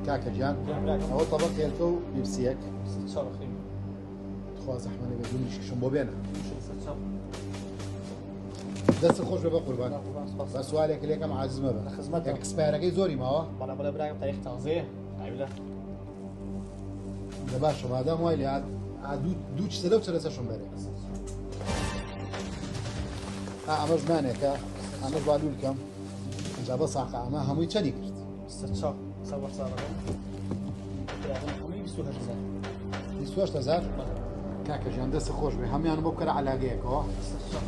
كاكا جان أول طبق يلتو بيبسيك شرخي خواز أحمد بدون شكشم بوبينا شرخ دست خوش به قربان بس سوالی که لیکم عزیز مبه خدمت یک اسپایرگی زوری ما بالا برایم تاریخ تغذیه عیبله ده باشه بعدا مایلی عاد دو چه سلو چه رسشون بره امروز منه که امروز بالول کم جابه ساقه اما هموی چنی کرد استشاف صور صار همین 28000 کاکا جان دست خوش به همیان بکره علاقه که استشاف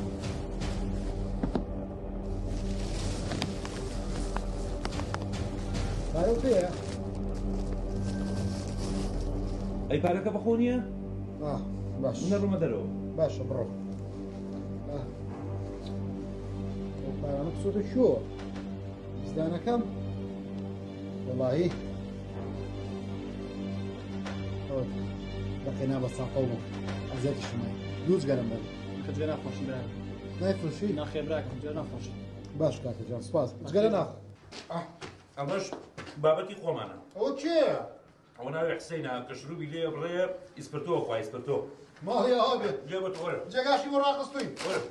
باید بیه ئەی پارەکە بەخۆنیە؟ باش نەڕۆمە دەرەوە باشە بڕۆ پارانە بسۆتە شۆ زدانەکەم وەڵاهی بەقینا بە ساقە و ئەزێتی شمای دووز گەرم بەن خدمت نخوشی برای نایفرۆشی نخیر براکم جا نخوشی باش کاکە جان سپاس جگەرە ناخ ئەمەش بابەتی خۆمانە ئەوە کێیە؟ ئەوە ناوی حسەینە کە شروبی لێ بڕێ ئیسپرتۆ خوا ئیسپرتۆ ماڵی ئەوابێت لێ بە وەرە جێگاشی بۆ ڕاقستووی وەرە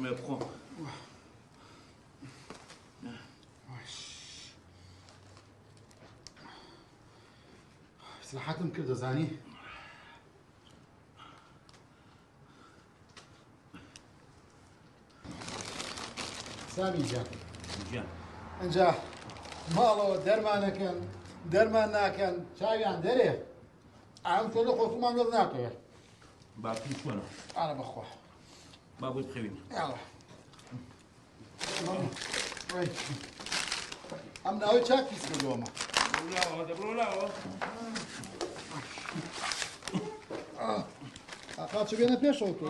مێ بخۆم سلاحاتم کردە زانی سامی جان گیان ئەنجا ماڵەوە دەرمانەکەن دەرمان ناکەن چاویان دەرێ ئەم تۆ لە خۆتومان وەڵ ناکەوێ باپی چۆنە ئارە بەخوا با بۆی بخەوین یاڵە ئەم ناوی چاکیس کردووەمە لاوە دەبڕۆ لاوە ئاقا چ بێنە پێشەوە تۆ